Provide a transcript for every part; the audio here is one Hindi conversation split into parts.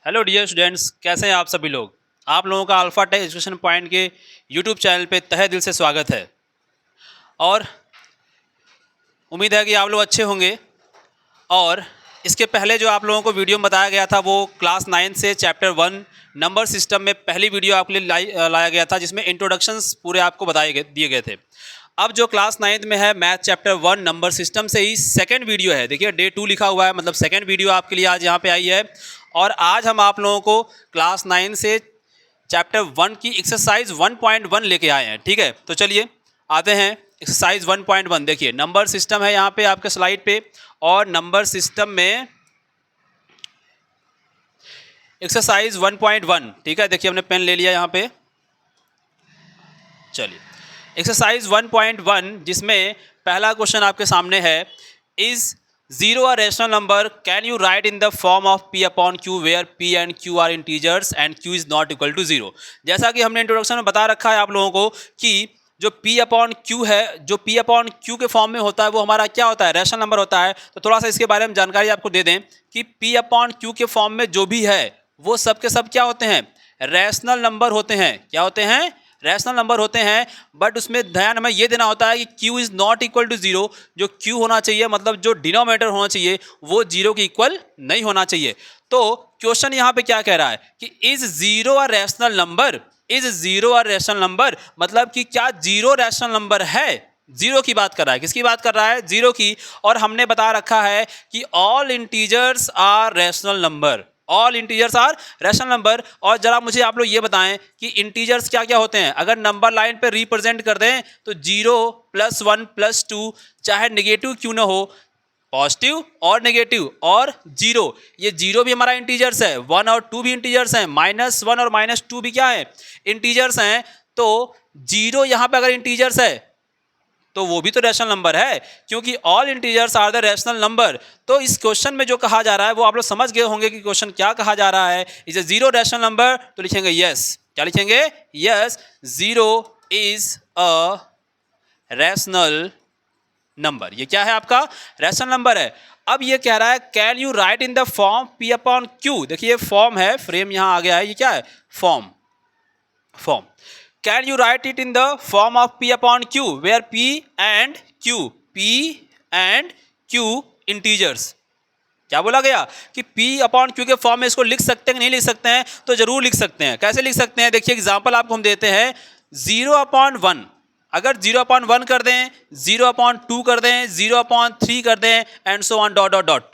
हेलो डियर स्टूडेंट्स, कैसे हैं आप सभी लोग। आप लोगों का अल्फा टेक एजुकेशन पॉइंट के यूट्यूब चैनल पे तहे दिल से स्वागत है और उम्मीद है कि आप लोग अच्छे होंगे। और इसके पहले जो आप लोगों को वीडियो में बताया गया था वो क्लास 9 से चैप्टर 1 नंबर सिस्टम में पहली वीडियो आपके लिए लाया गया था, जिसमें इंट्रोडक्शंस पूरे आपको दिए गए थे। अब जो क्लास 9 में है मैथ चैप्टर 1 नंबर सिस्टम से ही सेकंड वीडियो है। देखिए डे 2 लिखा हुआ है, मतलब सेकंड वीडियो आपके लिए आज यहाँ पे आई है। और आज हम आप लोगों को क्लास 9 से चैप्टर 1 की एक्सरसाइज 1.1 लेके आए हैं। ठीक है, तो चलिए आते हैं एक्सरसाइज 1.1। देखिए नंबर सिस्टम है यहाँ पे आपके स्लाइड पे, और नंबर सिस्टम में एक्सरसाइज 1.1। ठीक है, देखिए हमने पेन ले लिया यहाँ पे। चलिए एक्सरसाइज 1.1, जिसमें पहला क्वेश्चन आपके सामने है, is 0 a rational number, can you write in the form of p upon q where p and q are integers and q is not equal to 0। जैसा कि हमने इंट्रोडक्शन में बता रखा है आप लोगों को कि जो p अपॉन q है, जो p अपॉन q के फॉर्म में होता है वो हमारा क्या होता है, रैशनल नंबर होता है। तो थोड़ा सा इसके बारे में जानकारी आपको दे दें कि p अपॉन q के फॉर्म में जो भी है वो सब के सब क्या होते हैं, रैशनल नंबर होते हैं। क्या होते हैं, रैशनल नंबर होते हैं। बट उसमें ध्यान हमें ये देना होता है कि q is not equal to 0। जो q होना चाहिए, मतलब जो डिनोमिनेटर होना चाहिए वो 0 के इक्वल नहीं होना चाहिए। तो क्वेश्चन यहाँ पे क्या कह रहा है कि is 0 a rational number, is 0 a rational number, मतलब कि क्या 0 रैशनल नंबर है। 0 की बात कर रहा है, किसकी बात कर रहा है, 0 की। और हमने बता रखा है कि all integers are rational number, all integers are rational number. और जरा मुझे आप लोग ये बताएं कि इंटीजर्स क्या क्या होते हैं। अगर नंबर लाइन पे रिप्रेजेंट कर दें तो 0 + 1 + 2, चाहे नेगेटिव क्यों ना हो, पॉजिटिव और नेगेटिव और 0, ये 0 भी हमारा इंटीजर्स है, 1 और 2 भी इंटीजर्स हैं, -1 और -2 भी क्या है, इंटीजर्स हैं। तो 0 यहाँ पे अगर इंटीजर्स है तो वो भी तो रैशनल नंबर है, क्योंकि all integers are the rational number. तो इस क्वेश्चन में जो कहा जा रहा है वो आप लोग समझ गए होंगे कि क्वेश्चन क्या कहा जा रहा है। इज ए 0 रैशनल नंबर, तो लिखेंगे यस। क्या लिखेंगे, yes, 0 is a rational number. ये क्या है, आपका रैशनल नंबर है। अब ये कह रहा है can you right in the form p upon q। देखिए फॉर्म है, फ्रेम यहां आ गया है, ये क्या है, form. Form can you write it in the form of p upon q where p and q integers। क्या बोला गया कि p अपॉन q के फॉर्म में इसको लिख सकते हैं कि नहीं लिख सकते हैं, तो जरूर लिख सकते हैं। कैसे लिख सकते हैं, देखिए एग्जांपल आपको हम देते हैं। 0/1, अगर 0/1 कर दें, 0/2 कर दें, 0/3 कर दें, and so on dot dot dot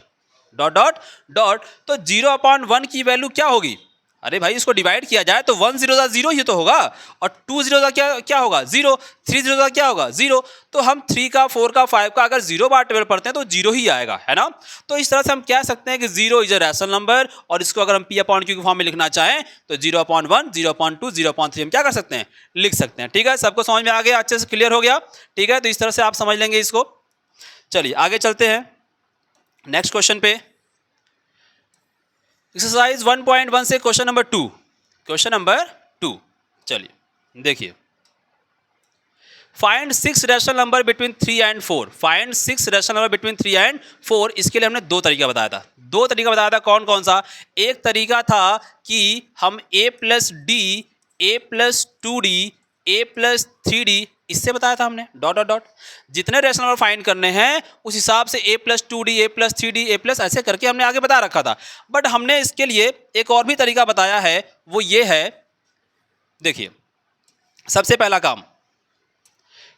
dot dot dot, तो 0/1 की वैल्यू क्या होगी। अरे भाई इसको डिवाइड किया जाए तो 1 0 0 ही तो होगा, और 2 0 क्या होगा 0, 3 0 क्या होगा 0। तो हम 3 का 4 का 5 का अगर 0/12 पढ़ते हैं तो 0 ही आएगा, है ना। तो इस तरह से हम कह सकते हैं कि 0 इज अ रैशनल नंबर, और इसको अगर हम p अपॉन q के फॉर्म में लिखना चाहें तो 0/1, 0/2, 0/3 हम क्या कर सकते हैं, लिख सकते हैं। ठीक है, सबको समझ में आ गया, अच्छे से क्लियर हो गया। ठीक है, तो इस तरह से आप समझ लेंगे इसको। चलिए आगे चलते हैं नेक्स्ट क्वेश्चन पे। एक्सरसाइज 1.1 से क्वेश्चन नंबर 2। क्वेश्चन नंबर 2, चलिए देखिए। Find 6 rational number between 3 and 4। Find 6 rational number between 3 and 4। इसके लिए हमने दो तरीका बताया था। दो तरीका बताया था, कौन कौन सा। एक तरीका था कि हम a + d, a + 2d, a + 3d, इससे बताया था हमने, डॉट डॉट डॉट। जितने रैशनल नंबर फाइंड करने हैं उस हिसाब से a + 2d, a + 3d, a+ ऐसे करके हमने आगे बता रखा था। बट हमने इसके लिए एक और भी तरीका बताया है, वो ये है। देखिए सबसे पहला काम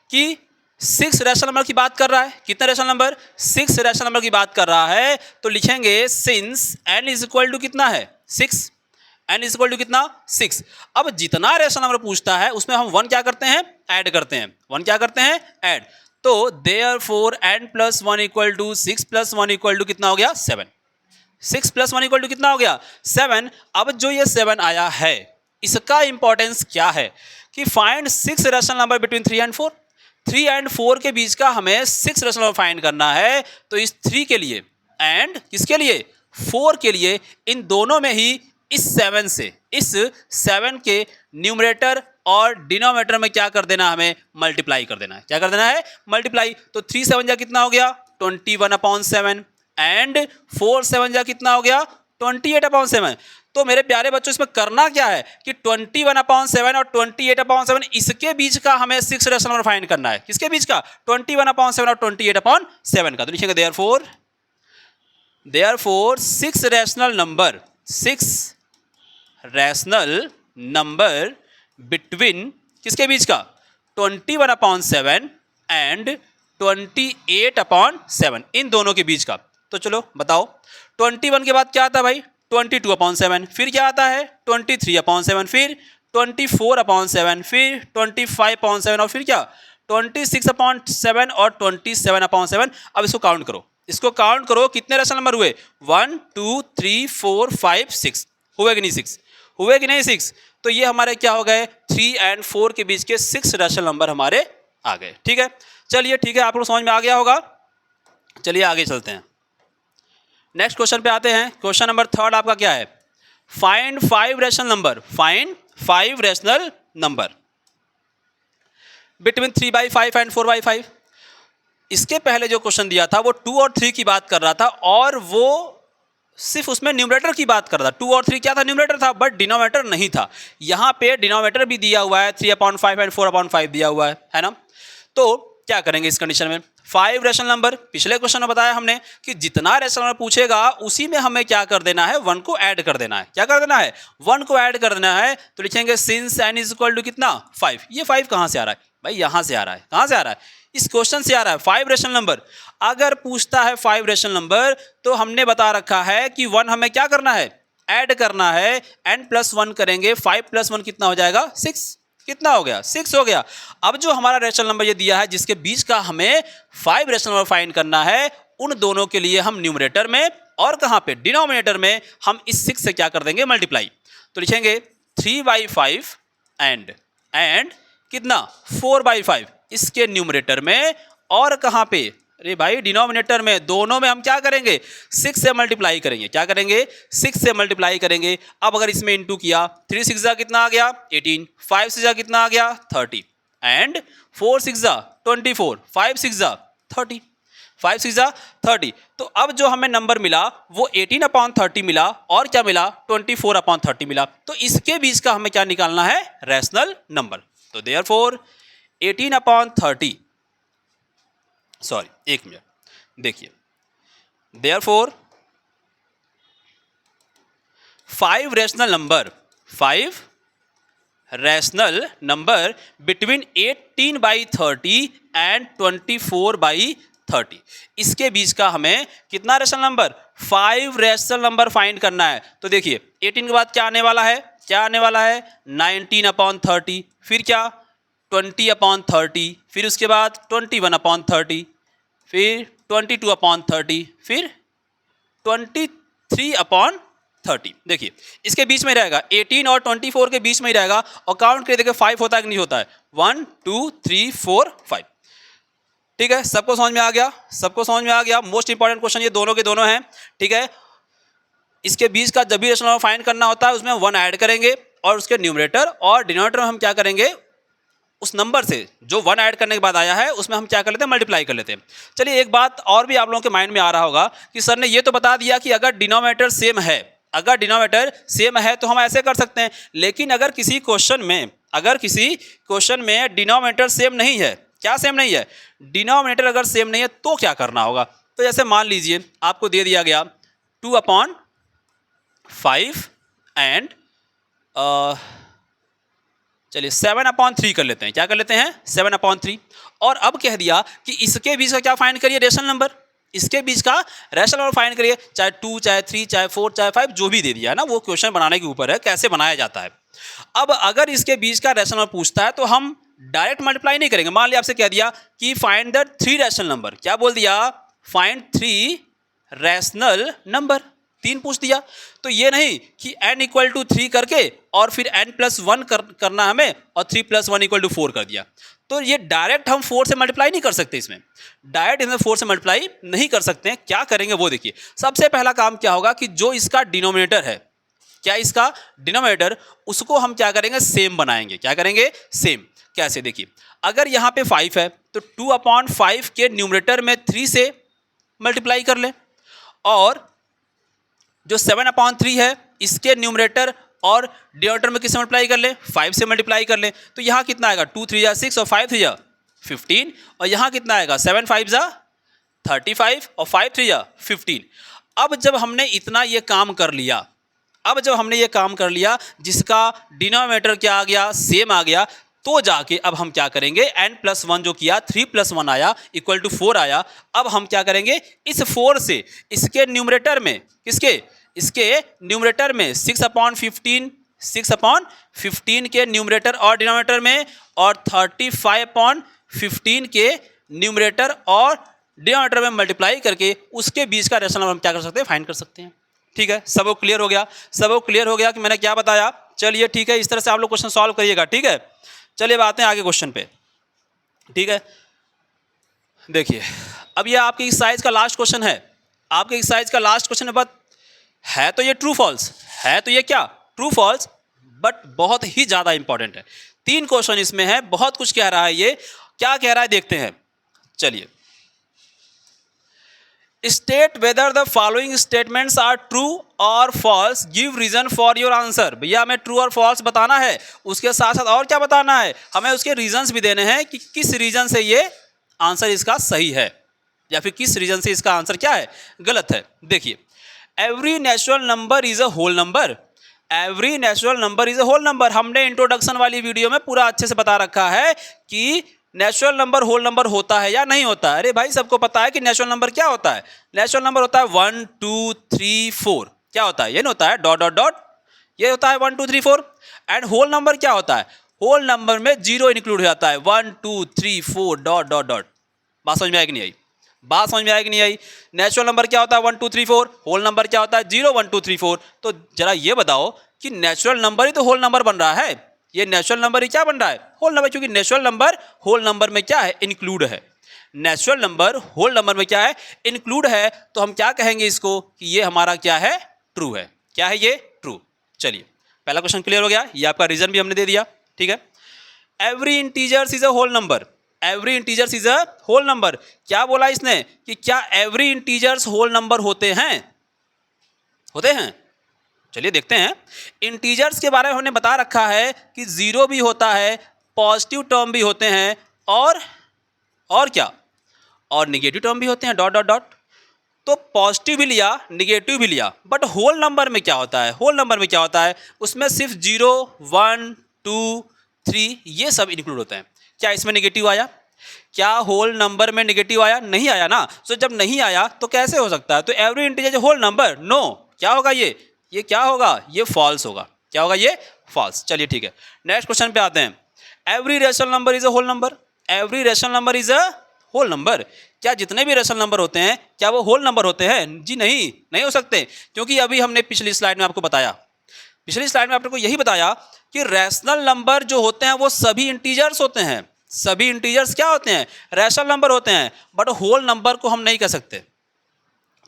कि 6 रैशनल नंबर की बात कर रहा है। कितने रैशनल नंबर, 6 रैशनल नंबर की बात कर रहा है। तो लिखेंगे since n is equal to कितना है, 6। n इज इक्वल टू कितना, 6। अब जितना रैशनल नंबर पूछता है उसमें हम 1 क्या करते हैं, ऐड करते हैं। 1 क्या करते हैं, ऐड। तो therefore n + 1 equal to 6 + 1 equal to कितना हो गया, 7। 6 + 1 इक्वल टू कितना हो गया, 7। अब जो ये 7 आया है, इसका इंपॉर्टेंस क्या है कि find 6 rational number between 3 and 4। 3 and 4 के बीच का हमें 6 रैशनल नंबर फाइंड करना है। तो इस 3 के लिए एंड किसके लिए, 4 के लिए, इन दोनों में ही इस 7 से, इस 7 के न्यूमरेटर और डिनोमिनेटर में क्या कर देना, हमें मल्टीप्लाई कर देना है। क्या कर देना है, मल्टीप्लाई। तो 3 7 जा कितना हो गया, 21/7, एंड 4 7 जा कितना हो गया, 28/7। तो मेरे प्यारे बच्चों इसमें करना क्या है कि 21/7 और 28/7 इसके बीच का हमें 6 रैशनल नंबर फाइंड करना है। किसके बीच का? 21/7 और 28/7 का। तो लिखेंगे देयरफॉर 6 रैशनल नंबर बिटवीन किसके बीच का? 21/7 एंड 28/7, इन दोनों के बीच का। तो चलो बताओ, 21 के बाद क्या आता है भाई? 22/7, फिर क्या आता है? 23/7, फिर 24/7, फिर 25/7 और फिर क्या? 26/7 और 27/7। अब इसको काउंट करो, इसको काउंट करो, कितने रैशनल नंबर हुए? 1 2 3 4 5 6 हुए कि नहीं? 6 हुए कि नहीं? 6। तो ये हमारे क्या हो गए? 3 और 4 के बीच के 6 रैशनल नंबर हमारे आ गए। ठीक है, चलिए ठीक है, आप लोग समझ में आ गया होगा। चलिए आगे चलते हैं, नेक्स्ट क्वेश्चन पे आते हैं। क्वेश्चन नंबर 3 आपका क्या है? Find 5 rational number, find 5 rational number between 3/5 and 4/5। इसके पहले जो क्वेश्चन दिया था वो 2 और 3 की बात कर रहा था, और वो सिर्फ उसमें न्यूमरेटर की बात कर रहा था। 2 और 3 क्या था? न्यूमरेटर था, बट डिनोमिनेटर नहीं था। यहाँ पे डिनोमिनेटर भी दिया हुआ है, 3/5 एंड 4/5 दिया हुआ है ना। तो क्या करेंगे इस कंडीशन में? 5 रैशनल नंबर, पिछले क्वेश्चन में बताया हमने कि जितना रैशनल नंबर पूछेगा उसी में हमें क्या कर देना है? 1 को ऐड कर देना है। क्या कर देना है? 1 को ऐड कर देना है। तो लिखेंगे since n is equal to कितना? 5। ये 5 कहाँ से आ रहा है भाई? यहाँ से आ रहा है। कहाँ से आ रहा है? इस क्वेश्चन से आ रहा है। 5 रैशनल नंबर अगर पूछता है 5 रैशनल नंबर, तो हमने बता रखा है कि 1 हमें क्या करना है? ऐड करना है। n+1 करेंगे, 5+1 कितना हो जाएगा? 6। कितना हो गया? 6 हो गया। अब जो हमारा रैशनल नंबर ये दिया है जिसके बीच का हमें 5 रैशनल नंबर फाइंड करना है, उन दोनों के लिए हम न्यूमरेटर में और कहाँ पे? डिनोमिनेटर में हम इस 6 से क्या कर देंगे? मल्टीप्लाई। तो लिखेंगे 3/5 एंड कितना? 4/5 इसके न्यूमरेटर में, और कहाँ पे? अरे भाई डिनोमिनेटर में। दोनों में हम क्या करेंगे? 6 से मल्टीप्लाई करेंगे। क्या करेंगे? 6 से मल्टीप्लाई करेंगे। अब अगर इसमें इंटू किया, 3 6 जा कितना आ गया? 18, 5 6 जा कितना आ गया? 30, एंड 4 6 जा 24, 5 6 जा 30, 5 6 जा 30। तो अब जो हमें नंबर मिला वो 18/30 मिला, और क्या मिला? 24/30 मिला। तो इसके बीच का हमें क्या निकालना है? Rational number. तो देयरफॉर 18/30, सॉरी 1 मिनट, देखिए, therefore 5 rational number between 18/30 and 24/30, इसके बीच का हमें कितना rational number? 5 rational number find करना है। तो देखिए 18 के बाद क्या आने वाला है? क्या आने वाला है? 19/30, फिर क्या? 20/30, फिर उसके बाद 21/30, फिर 22/30, फिर 23/30। देखिए इसके बीच में रहेगा, 18 और 24 के बीच में ही रहेगा। और काउंट करके देखिए 5 होता है कि नहीं होता है? 1 2 3 4 5। ठीक है, सबको समझ में आ गया? सबको समझ में आ गया? मोस्ट इंपॉर्टेंट क्वेश्चन ये दोनों के दोनों हैं। ठीक है, इसके बीच का जब भी रैशनल नंबर फाइंड करना होता है उसमें 1 ऐड करेंगे, और उसके न्यूमरेटर और डिनोमिनेटर में हम क्या करेंगे? उस नंबर से जो 1 ऐड करने के बाद आया है उसमें हम क्या कर लेते हैं? मल्टीप्लाई कर लेते हैं। चलिए एक बात और भी आप लोगों के माइंड में आ रहा होगा कि सर ने ये तो बता दिया कि अगर डिनोमिनेटर सेम है, तो हम ऐसे कर सकते हैं। लेकिन अगर किसी क्वेश्चन में डिनोमिनेटर सेम नहीं है, क्या सेम नहीं है? डिनोमिनेटर अगर सेम नहीं है तो क्या करना होगा? तो जैसे मान लीजिए आपको दे दिया गया 2/5 एंड चलिए 7/3 कर लेते हैं। क्या कर लेते हैं? 7/3। और अब कह दिया कि इसके बीच का क्या फाइंड करिए? Rational number. इसके बीच का रैशनल नंबर फाइंड करिए, चाहे 2 चाहे 3 चाहे 4 चाहे 5, जो भी दे दिया है ना, वो क्वेश्चन बनाने के ऊपर है कैसे बनाया जाता है। अब अगर इसके बीच का रैशनल नंबर पूछता है तो हम डायरेक्ट मल्टीप्लाई नहीं करेंगे। मान लिया आपसे कह दिया कि फाइंड द 3 रैशनल नंबर। क्या बोल दिया? Find 3 rational number. 3 पूछ दिया। तो ये नहीं कि n = 3 करके और फिर n+1 करना हमें, और 3 + 1 = 4 कर दिया। तो ये डायरेक्ट हम 4 से मल्टीप्लाई नहीं कर सकते। इसमें डायरेक्ट इसमें 4 से मल्टीप्लाई नहीं कर सकते हैं। क्या करेंगे वो देखिए। सबसे पहला काम क्या होगा कि जो इसका डिनोमिनेटर है, क्या इसका डिनोमिनेटर, उसको हम क्या करेंगे? सेम बनाएंगे। क्या करेंगे? सेम। कैसे? देखिए अगर यहाँ पे 5 है तो 2/5 के न्यूमरेटर में 3 से मल्टीप्लाई कर लें, और जो 7/3 है इसके न्यूमरेटर और डिनोमिनेटर में किससे मल्टीप्लाई कर लें, 5 से मल्टीप्लाई कर लें, तो यहाँ कितना आएगा 2 3 जा 6 और 5 3 जा 15, और यहाँ कितना आएगा 7 5 जा 35 और 5 3 जा 15। अब जब हमने इतना ये काम कर लिया, जिसका डिनोमिनेटर क्या आ गया, सेम आ गया, तो जाके अब हम क्या करेंगे, n+1 जो किया 3+1 आया इक्वल टू 4 आया। अब हम क्या करेंगे, इस 4 से इसके न्यूमरेटर में, इसके न्यूमरेटर में 6/15 के न्यूमरेटर और डिनोमिनेटर में, और 35/15 के न्यूमरेटर और डिनोमिनेटर में मल्टीप्लाई करके उसके बीच का रेशनल नंबर हम क्या कर सकते हैं, फाइंड कर सकते हैं। ठीक है, सबको क्लियर हो गया कि मैंने क्या बताया। चलिए ठीक है, इस तरह से आप लोग क्वेश्चन सॉल्व करिएगा। ठीक है, चलिए अब आते हैं आगे क्वेश्चन पे। ठीक है, देखिए अब ये आपके एक्सरसाइज का लास्ट क्वेश्चन है। आपके एक्सरसाइज का लास्ट क्वेश्चन है तो ये ट्रू फॉल्स है, तो ये क्या ट्रू फॉल्स, बट बहुत ही ज़्यादा इंपॉर्टेंट है। 3 क्वेश्चन इसमें है, बहुत कुछ कह रहा है। ये क्या कह रहा है देखते हैं। चलिए, state whether the following statements are true और false, give reason for your answer. भैया हमें ट्रू और फॉल्स बताना है, उसके साथ साथ और क्या बताना है, हमें उसके रीजंस भी देने हैं कि किस रीजन से ये आंसर इसका सही है या फिर किस रीजन से इसका आंसर क्या है, गलत है। देखिए, every natural number is a whole number. Every natural number is a whole number. हमने इंट्रोडक्शन वाली वीडियो में पूरा अच्छे से बता रखा है कि नेचुरल नंबर होल नंबर होता है या नहीं होता है। अरे भाई, सबको पता है कि नेचुरल नंबर क्या होता है। नेचुरल नंबर होता है 1 2 3 4। क्या होता है, ये नहीं होता है डॉट डॉट डॉट, ये होता है 1 2 3 4। एंड होल नंबर क्या होता है, होल नंबर में 0 इंक्लूड हो जाता है, 1 2 3 4 डॉट डॉट डॉट। बात समझ में आएगी नहीं आई, बात समझ में आएगी नहीं आई। नेचुरल नंबर क्या होता है 1 2 3 4, होल नंबर क्या होता है 0 1 2 3 4। तो जरा ये बताओ कि नेचुरल नंबर ही तो होल नंबर बन रहा है, ये नेचुरल नंबर ही क्या बन रहा है, होल नंबर, क्योंकि नेचुरल नंबर होल नंबर में क्या है, इंक्लूड है। नेचुरल नंबर होल नंबर में क्या है, इंक्लूड है। तो हम क्या कहेंगे इसको कि ये हमारा क्या है, ट्रू है। क्या है ये, ट्रू। चलिए, पहला क्वेश्चन क्लियर हो गया, ये आपका रीजन भी हमने दे दिया। ठीक है, every integers is a whole number. Every integers is a whole number. क्या बोला इसने कि क्या एवरी इंटीजर्स होल नंबर होते हैं, होते हैं। चलिए देखते हैं। इंटीजर्स के बारे में हमने बता रखा है कि 0 भी होता है, पॉजिटिव टर्म भी होते हैं, और क्या, और निगेटिव टर्म भी होते हैं, डॉट डॉट डॉट। तो पॉजिटिव भी लिया, निगेटिव भी लिया, बट होल नंबर में क्या होता है, होल नंबर में क्या होता है, उसमें सिर्फ 0 1 2 3 ये सब इंक्लूड होते हैं। क्या इसमें निगेटिव आया, क्या होल नंबर में निगेटिव आया, नहीं आया ना। तो जब नहीं आया तो कैसे हो सकता है, तो every integer whole number, no. क्या होगा ये क्या होगा, ये फॉल्स होगा। क्या होगा, ये फॉल्स। चलिए ठीक है, नेक्स्ट क्वेश्चन पे आते हैं। Every rational number is a whole number. Every rational number is a whole number. क्या जितने भी रेशनल नंबर होते हैं क्या वो होल नंबर होते हैं, जी नहीं हो सकते, क्योंकि अभी हमने पिछली स्लाइड में आपको बताया, पिछली स्लाइड में आपको यही बताया कि रैशनल नंबर जो होते हैं वो सभी इंटीजर्स होते हैं। सभी इंटीजर्स क्या होते हैं, रैशनल नंबर होते हैं, बट होल नंबर को हम नहीं कह सकते।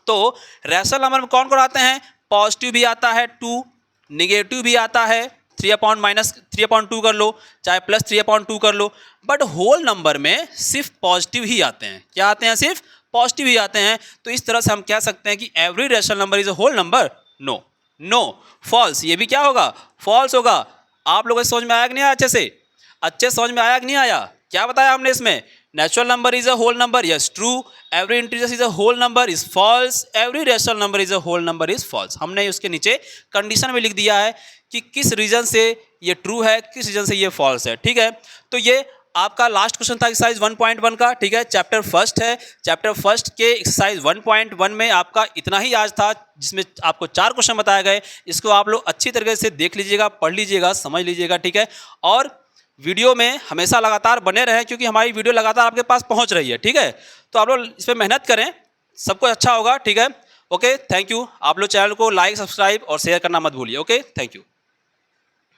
तो रैशनल नंबर में कौन कौन आते हैं, पॉजिटिव भी आता है 2, निगेटिव भी आता है 3/-3/2 कर लो, चाहे +3/2 कर लो, बट होल नंबर में सिर्फ पॉजिटिव ही आते हैं। क्या आते हैं, सिर्फ पॉजिटिव ही आते हैं। तो इस तरह से हम कह सकते हैं कि every rational number is a whole number, no false. ये भी क्या होगा, फॉल्स होगा। आप लोगों को समझ में आया कि नहीं आया, अच्छे समझ में आया कि नहीं आया। क्या बताया हमने इसमें, natural number is a whole number, yes true. Every integer is a whole number is false. Every rational number is a whole number is false. हमने उसके नीचे कंडीशन में लिख दिया है कि किस रीजन से ये ट्रू है, किस रीजन से ये फॉल्स है। ठीक है, तो ये आपका लास्ट क्वेश्चन था एक्सरसाइज 1.1 का। ठीक है, चैप्टर फर्स्ट है। चैप्टर फर्स्ट के एक्सरसाइज 1.1 में आपका इतना ही आज था, जिसमें आपको 4 क्वेश्चन बताए गए। इसको आप लोग अच्छी तरीके से देख लीजिएगा, पढ़ लीजिएगा, समझ लीजिएगा। ठीक है, और वीडियो में हमेशा लगातार बने रहें, क्योंकि हमारी वीडियो लगातार आपके पास पहुंच रही है। ठीक है, तो आप लोग इस पर मेहनत करें, सब कुछ अच्छा होगा। ठीक है, ओके, थैंक यू। आप लोग चैनल को लाइक, सब्सक्राइब और शेयर करना मत भूलिए। Okay, thank you.